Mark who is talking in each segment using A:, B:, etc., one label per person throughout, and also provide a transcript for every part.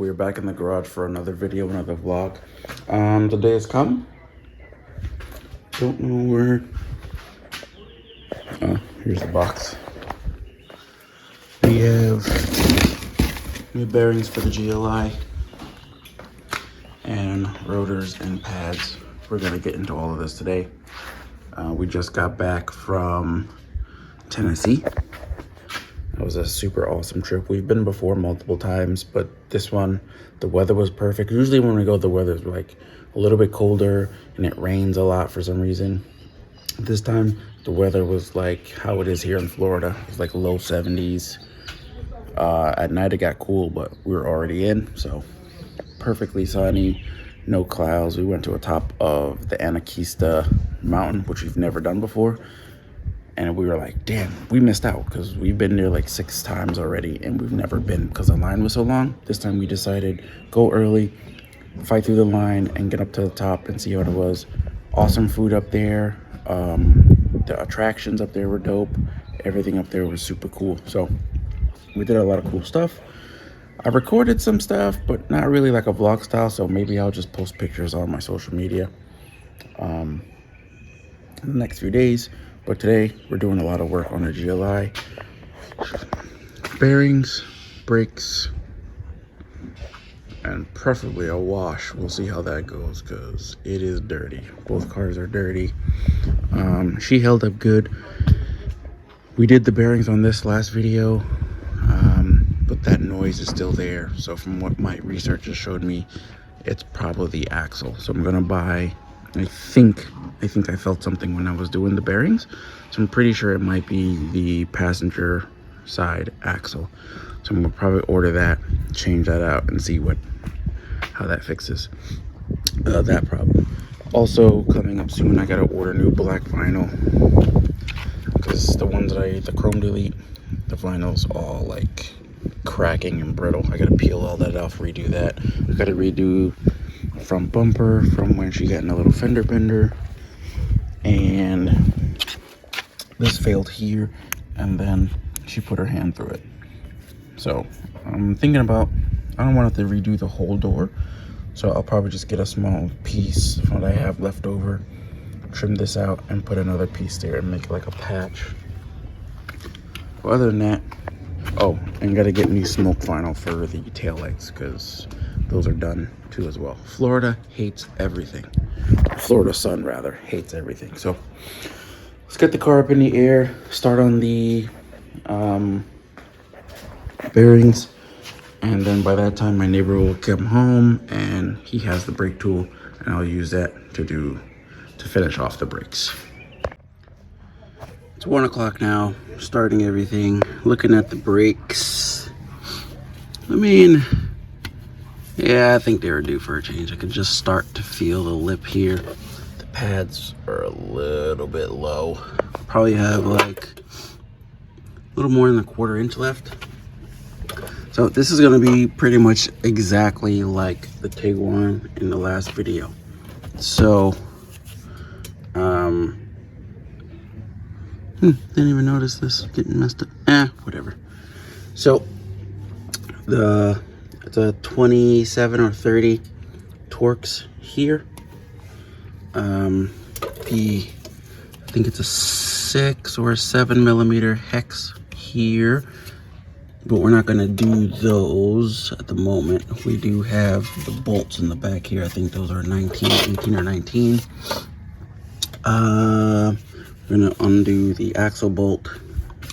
A: we are back in the garage for another video, another vlog. The day has come. Don't know where. Oh, here's the box. We have new bearings for the GLI and rotors and pads. We're gonna get into all of this today. We just got back from Tennessee. It was a super awesome trip. We've been before multiple times, but this one, the weather was perfect. Usually when we go, the weather's like a little bit colder and it rains a lot for some reason. This time, the weather was like how it is here in Florida. It's like low 70s. At night it got cool, but we were already in, so perfectly sunny, no clouds. We went to the top of the Anaquista mountain, which we've never done before. And we were like, damn, we missed out because we've been there like 6 times already and we've never been because the line was so long. This time we decided go early, fight through the line and get up to the top and see what it was. Awesome food up there. The attractions up there were dope. Everything up there was super cool. So we did a lot of cool stuff. I recorded some stuff, but not really like a vlog style. So maybe I'll just post pictures on my social media in the next few days. But today, we're doing a lot of work on the GLI. Bearings, brakes, and preferably a wash. We'll see how that goes because it is dirty. Both cars are dirty. She held up good. We did the bearings on this last video, but that noise is still there. So from what my research has showed me, it's probably the axle. So I'm gonna buy, I think I felt something when I was doing the bearings. So I'm pretty sure it might be the passenger side axle. So I'm gonna probably order that, change that out and see how that fixes that problem. Also coming up soon, I gotta order new black vinyl because the ones that the chrome delete, the vinyl's all like cracking and brittle. I gotta peel all that off, redo that. I gotta redo front bumper from when she got in a little fender bender, and this failed here, and then she put her hand through it. So I'm thinking about, I don't want to redo the whole door, so I'll probably just get a small piece of what I have left over, trim this out and put another piece there and make it like a patch. But other than that, oh, and gotta get new smoke vinyl for the tail lights because those are done too as well. Florida hates everything. Florida sun rather hates everything. So let's get the car up in the air, start on the bearings, and then by that time my neighbor will come home and he has the brake tool and I'll use that to finish off the brakes. It's 1 o'clock now, starting everything, looking at the brakes. I mean, yeah, I think they were due for a change. I could just start to feel the lip here. The pads are a little bit low. Probably have like a little more than a 1/4 inch left. So this is gonna be pretty much exactly like the Tiguan in the last video. So, didn't even notice this getting messed up. Whatever. So it's a 27 or 30 Torx here. I think it's a 6 or a 7 millimeter hex here, but we're not gonna do those at the moment. We do have the bolts in the back here. I think those are 18 or 19. We're gonna undo the axle bolt,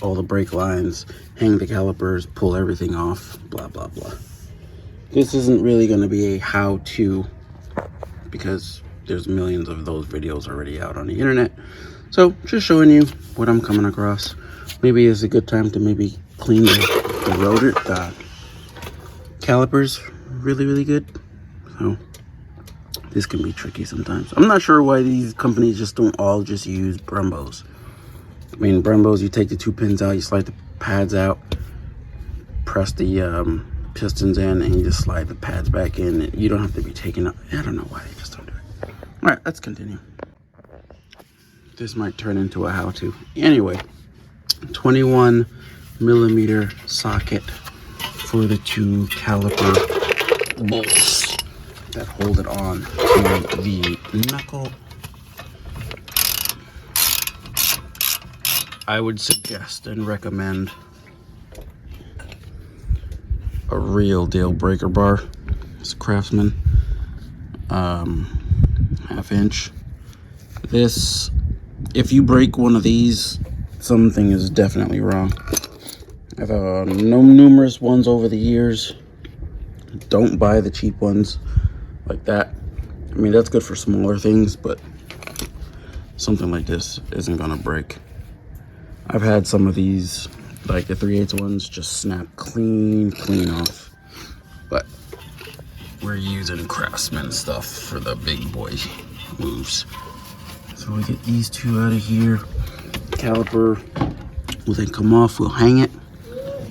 A: all the brake lines, hang the calipers, pull everything off, blah, blah, blah. This isn't really gonna be a how-to because there's millions of those videos already out on the internet. So just showing you what I'm coming across. Maybe it's a good time to maybe clean the rotor, the calipers really, really good. So this can be tricky sometimes. I'm not sure why these companies just don't all just use Brembos. I mean, Brembos, you take the 2 pins out, you slide the pads out, press the pistons in, and you just slide the pads back in. You don't have to be taking up. I don't know why they just don't do it. All right, let's continue. This might turn into a how-to. Anyway, 21 millimeter socket for the 2 caliper bolts that hold it on to the knuckle. I would suggest and recommend a real deal breaker bar. It's a Craftsman, 1/2 inch. This, if you break one of these, something is definitely wrong. I've numerous ones over the years. Don't buy the cheap ones like that. I mean, that's good for smaller things, but something like this isn't gonna break. I've had some of these, like the 3/8 ones, just snap clean off. But we're using Craftsman stuff for the big boy moves. So we get these two out of here. Caliper will then come off. We'll hang it,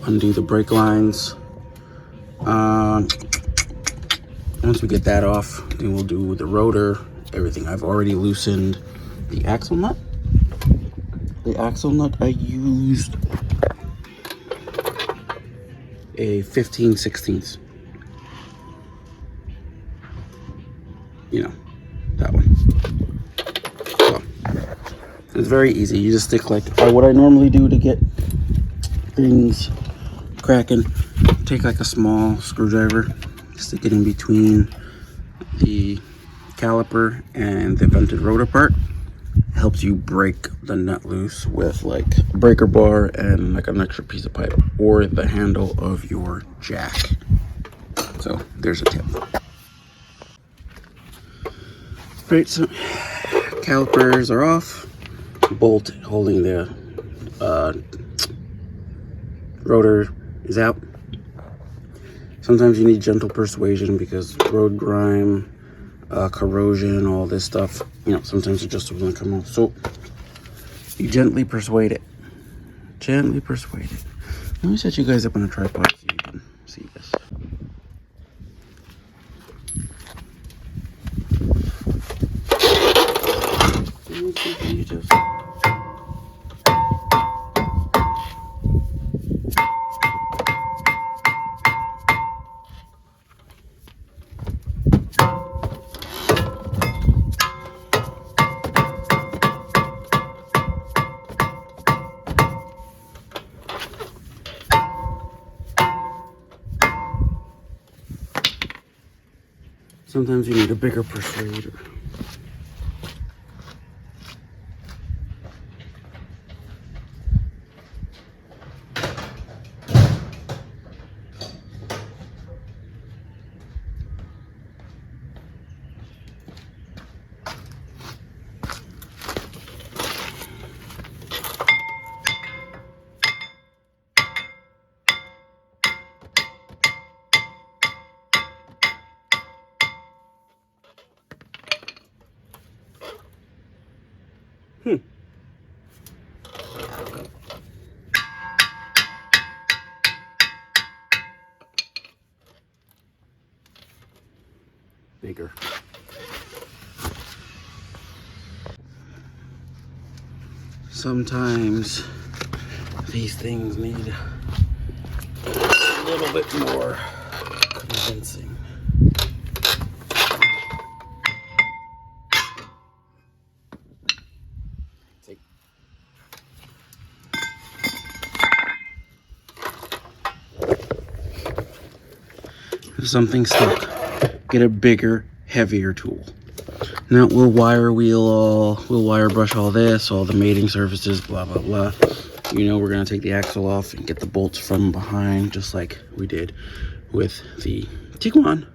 A: undo the brake lines. Once we get that off, then we'll do the rotor, everything. I've already loosened the axle nut. The axle nut, I used a 15/16. You know, that one. So, it's very easy. You just stick like what I normally do to get things cracking. Take like a small screwdriver, stick it in between the caliper and the vented rotor part. Helps you break the nut loose with like a breaker bar and like an extra piece of pipe or the handle of your jack. So there's a tip. Right, so calipers are off. Bolt holding the rotor is out. Sometimes you need gentle persuasion because road grime, corrosion, all this stuff, you know, sometimes it just doesn't come off. So you gently persuade it. Gently persuade it. Let me set you guys up on a tripod so you can see this. You just sometimes you need a bigger persuader. Bigger. Sometimes these things need a little bit more convincing. If something's stuck, get a bigger, heavier tool. Now we'll wire brush all this, all the mating surfaces, blah, blah, blah. You know, we're gonna take the axle off and get the bolts from behind, just like we did with the Tiguan,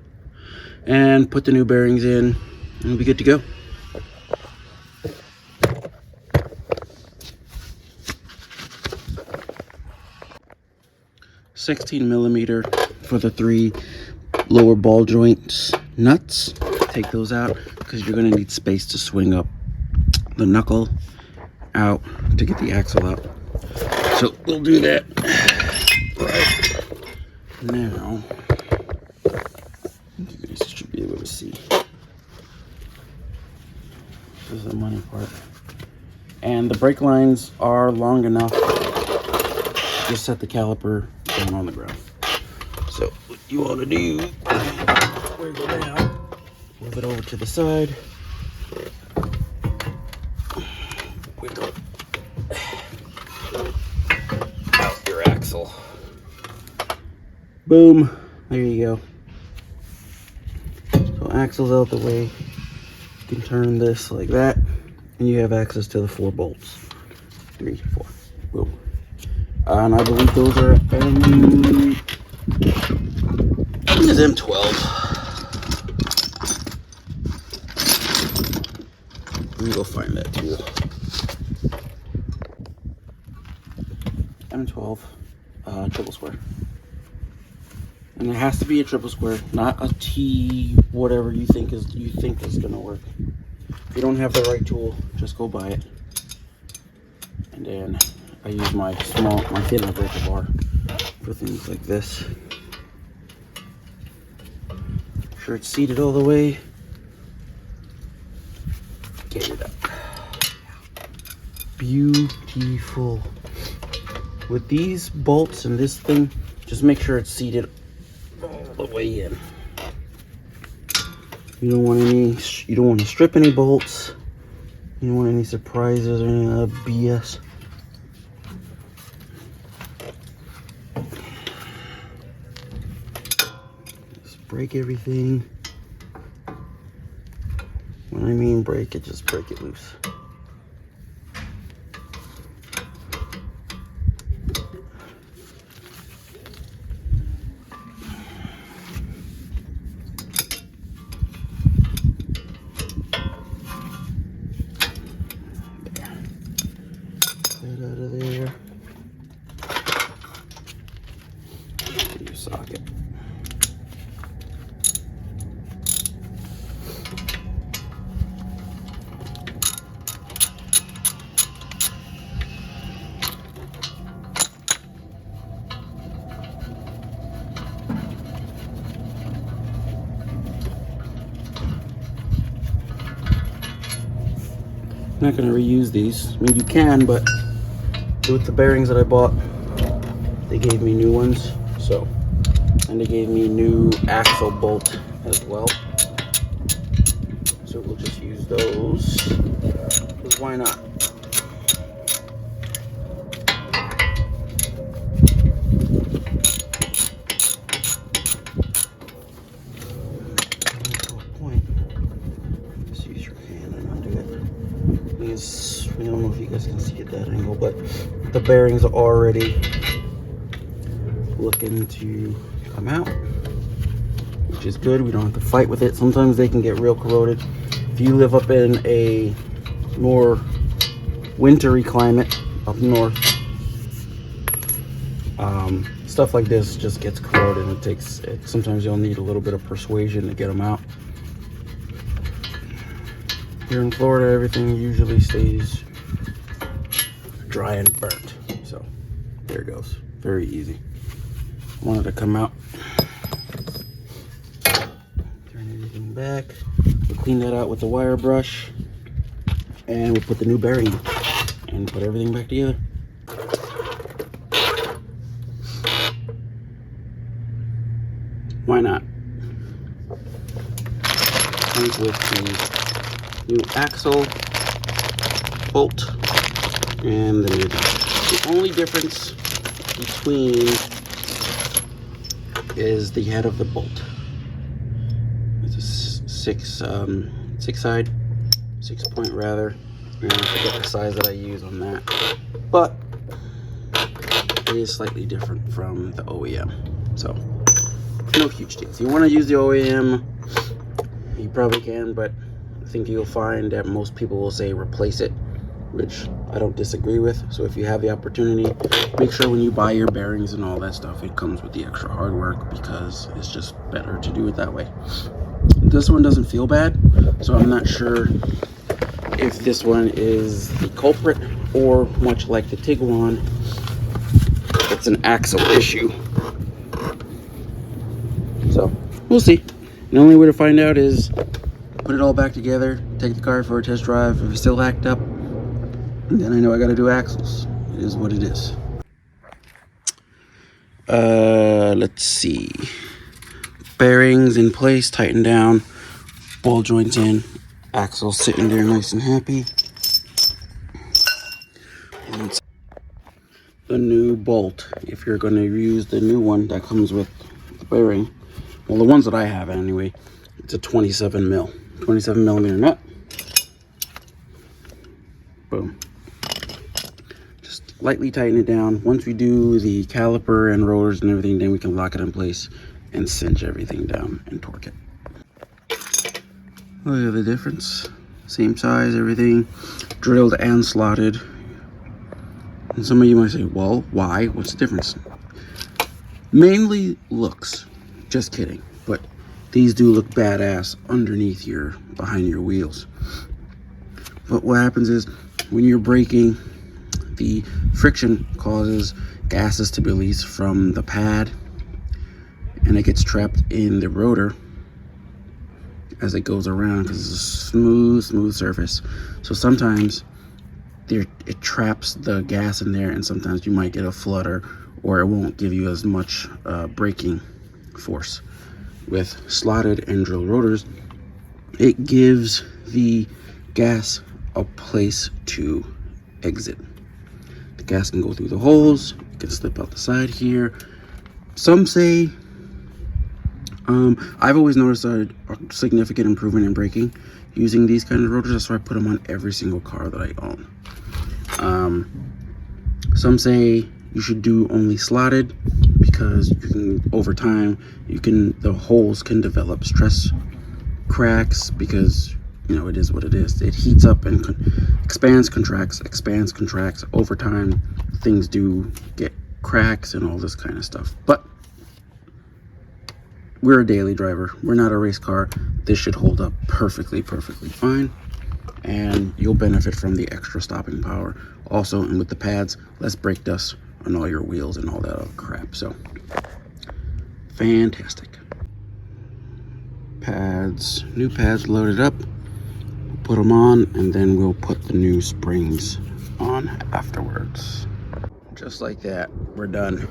A: and put the new bearings in, and we'll be good to go. $16mm for the 3 lower ball joints nuts. Take those out because you're going to need space to swing up the knuckle out to get the axle out. So we'll do that right now. You guys should be able to see. This is the money part. And the brake lines are long enough. Just set the caliper down on the ground. So what you want to do wiggle down, move it over to the side, wiggle out your axle. Boom, there you go. So axle's out the way. You can turn this like that, and you have access to the 4 bolts. 3, 4, boom. And I believe those are M12. Let me go find that tool. M12, triple square. And it has to be a triple square, not a T, whatever you think is gonna work. If you don't have the right tool, just go buy it. And then I use my thin breaker bar for things like this. Make sure it's seated all the way. Get it up. Beautiful. With these bolts and this thing, just make sure it's seated all the way in. You don't want to strip any bolts. You don't want any surprises or any of that BS. Just break everything. When I mean break it, just break it loose. That out of there. Your socket. I'm not going to reuse these. I mean, you can, but with the bearings that I bought, they gave me new ones. So, and they gave me a new axle bolt as well. So we'll just use those. Because why not? I don't know if you guys can see at that angle, but the bearings are already looking to come out, which is good. We don't have to fight with it. Sometimes they can get real corroded. If you live up in a more wintry climate up north, stuff like this just gets corroded. Sometimes you'll need a little bit of persuasion to get them out. Here in Florida, everything usually stays dry and burnt. So there it goes. Very easy. Wanted to come out. Turn everything back. We'll clean that out with the wire brush. And we'll put the new bearing in and put everything back together. Why not? Comes with the new axle, bolt, and the new bearing. The only difference between is the head of the bolt. It's a six point rather. And I forget the size that I use on that, but it is slightly different from the OEM. So no huge deal. If you want to use the OEM, you probably can, but I think you'll find that most people will say replace it, which I don't disagree with. So if you have the opportunity, make sure when you buy your bearings and all that stuff, it comes with the extra hard work, because it's just better to do it that way. This one doesn't feel bad, so I'm not sure if this one is the culprit, or much like the Tiguan, it's an axle issue. So we'll see. The only way to find out is put it all back together, take the car for a test drive. If it's still hacked up, then I know I got to do axles. It is what it is. Let's see. Bearings in place, tightened down, ball joints in, axle sitting there nice and happy. And it's the new bolt. If you're going to use the new one that comes with the bearing, well, the ones that I have anyway, it's a 27 millimeter nut. Boom. Just lightly tighten it down. Once we do the caliper and rotors and everything, then we can lock it in place and cinch everything down and torque it. Look at the difference. Same size, everything. Drilled and slotted. And some of you might say, well, why? What's the difference? Mainly looks. Just kidding. But these do look badass underneath behind your wheels. But what happens is, when you're braking, the friction causes gases to be released from the pad, and it gets trapped in the rotor as it goes around, because it's a smooth surface. So sometimes it traps the gas in there, and sometimes you might get a flutter, or it won't give you as much braking force. With slotted and drilled rotors, it gives the gas a place to exit. The gas can go through the holes, it can slip out the side here. Some say, I've always noticed a significant improvement in braking using these kind of rotors. That's why I put them on every single car that I own. Some say you should do only slotted, because you can, over time, the holes can develop stress cracks, because it is what it is. It heats up and expands, contracts. Over time, things do get cracks and all this kind of stuff. But we're a daily driver. We're not a race car. This should hold up perfectly fine. And you'll benefit from the extra stopping power. Also, and with the pads, less brake dust on all your wheels and all that other crap. So, fantastic. Pads, new pads loaded up. Put them on, and then we'll put the new springs on afterwards. Just like that, we're done.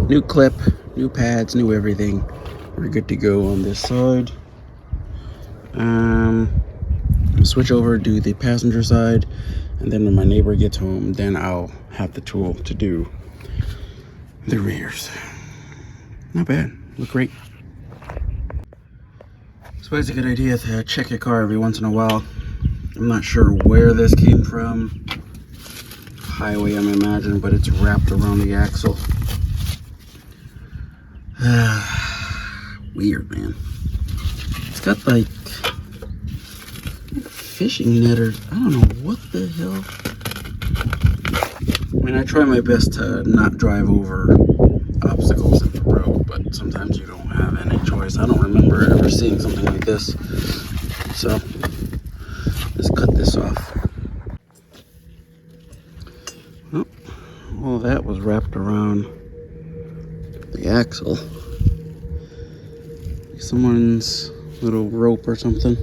A: New clip, new pads, new everything. We're good to go on this side. Switch over, do the passenger side, and then when my neighbor gets home, then I'll have the tool to do the rears. Not bad, look great. So it's a good idea to check your car every once in a while. I'm not sure where this came from. Highway, I'm imagining, but it's wrapped around the axle. Weird, man. It's got like fishing net, or I don't know what the hell. I mean, I try my best to not drive over obstacles in the road, but sometimes you don't have any choice. I don't remember ever seeing something like this. So let's cut this off. Oh, well, that was wrapped around the axle. Someone's little rope or something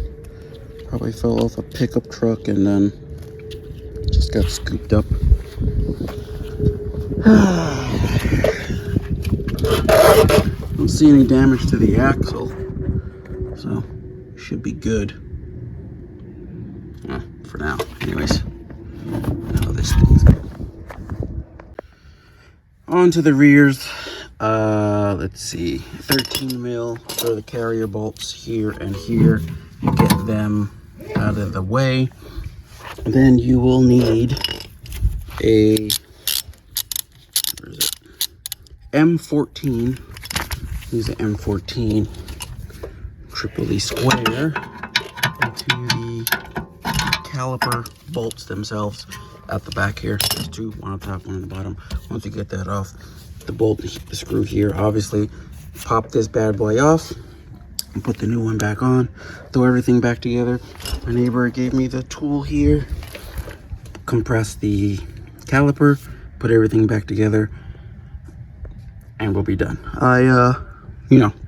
A: probably fell off a pickup truck and then just got scooped up. Don't see any damage to the axle, so should be good. For now, anyways. Now this thing's good. On to the rears. Let's see, 13 mil for the carrier bolts here and here. Get them out of the way. Then you will need a, where is it? M14. Use an M14 triple E square into the caliper bolts themselves at the back here. There's two, one on top, one on the bottom. Once you get that off, the screw here, obviously pop this bad boy off and put the new one back on. Throw everything back together. My neighbor gave me the tool here. Compress the caliper, put everything back together, and we'll be done.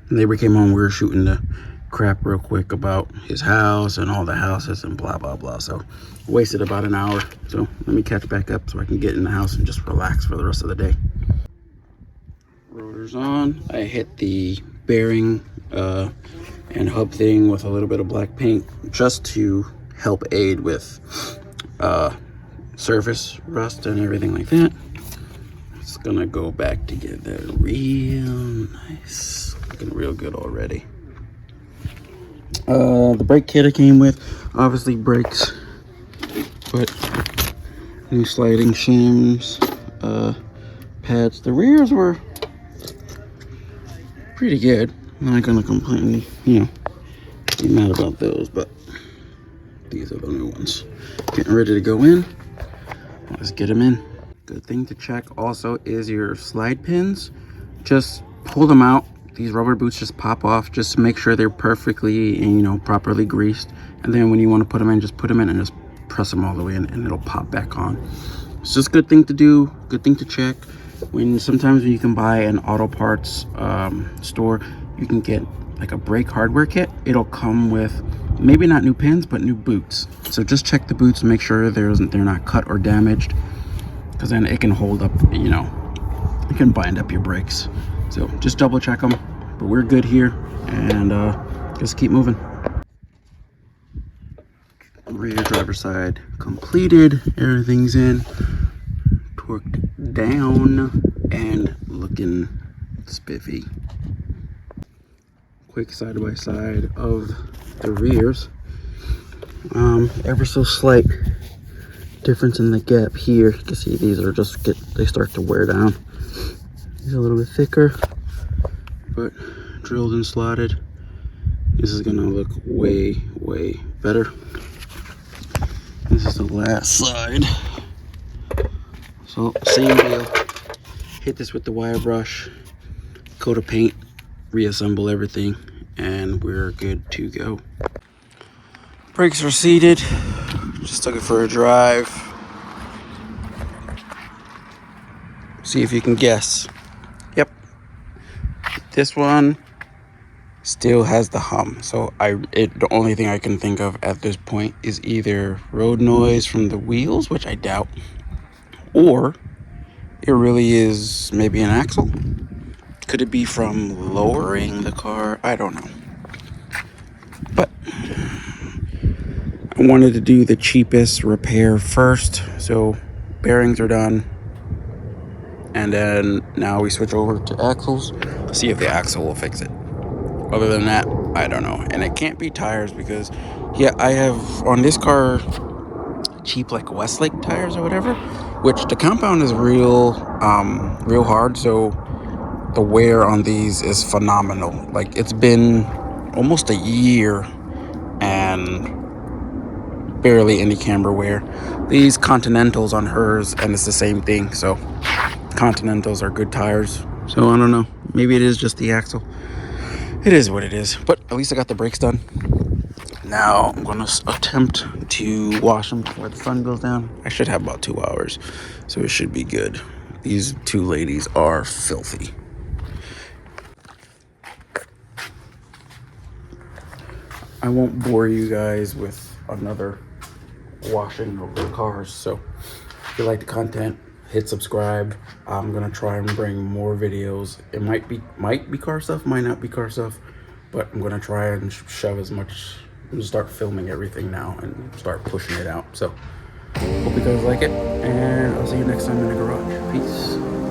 A: Neighbor came home, we were shooting the crap real quick about his house and all the houses and blah blah blah, so wasted about an hour. So let me catch back up so I can get in the house and just relax for the rest of the day. Rotors on. I hit the bearing and hub thing with a little bit of black paint, just to help aid with surface rust and everything like that. It's gonna go back together real nice. Looking real good already. The brake kit it came with, obviously brakes, but new sliding shims, pads. The rears were pretty good. I'm not gonna complain, you know, be mad about those, but these are the new ones. Getting ready to go in. Let's get them in. Good thing to check also is your slide pins. Just pull them out. These rubber boots just pop off. Just make sure they're perfectly, you know, properly greased. And then when you want to put them in, just put them in and just press them all the way in, and it'll pop back on. It's just a good thing to do, good thing to check. Sometimes when you can buy an auto parts store, you can get like a brake hardware kit. It'll come with maybe not new pins, but new boots. So just check the boots and make sure they're not cut or damaged, because then it can hold up, you know, it can bind up your brakes. So just double check them. But we're good here, and just keep moving. Rear driver side completed. Everything's in, torqued down, and looking spiffy. Quick side by side of the rears. Ever so slight difference in the gap here. You can see these are they start to wear down. These are a little bit thicker, but drilled and slotted. This is gonna look way better. This is the last side. So same deal. Hit this with the wire brush, coat of paint, reassemble everything, and we're good to go. Brakes are seated. Just took it for a drive. See if you can guess. Yep. This one still has the hum. So the only thing I can think of at this point is either road noise from the wheels, which I doubt, or it really is maybe an axle. Could it be from lowering the car? I don't know. But I wanted to do the cheapest repair first. So bearings are done. And then now we switch over to axles. See if the axle will fix it. Other than that, I don't know. And it can't be tires because, yeah, I have on this car cheap like Westlake tires or whatever, which the compound is real hard. So the wear on these is phenomenal. Like, it's been almost a year and barely any camber wear. These Continentals on hers, and it's the same thing. So Continentals are good tires. So I don't know. Maybe it is just the axle. It is what it is. But at least I got the brakes done. Now I'm gonna attempt to wash them before the sun goes down. I should have about 2 hours, so it should be good. These two ladies are filthy. I won't bore you guys with another washing of the cars. So if you like the content, hit subscribe. I'm gonna try and bring more videos. It might be car stuff, might not be car stuff, but I'm gonna try and shove as much, start filming everything now and start pushing it out. So hope you guys like it, and I'll see you next time in the garage. Peace.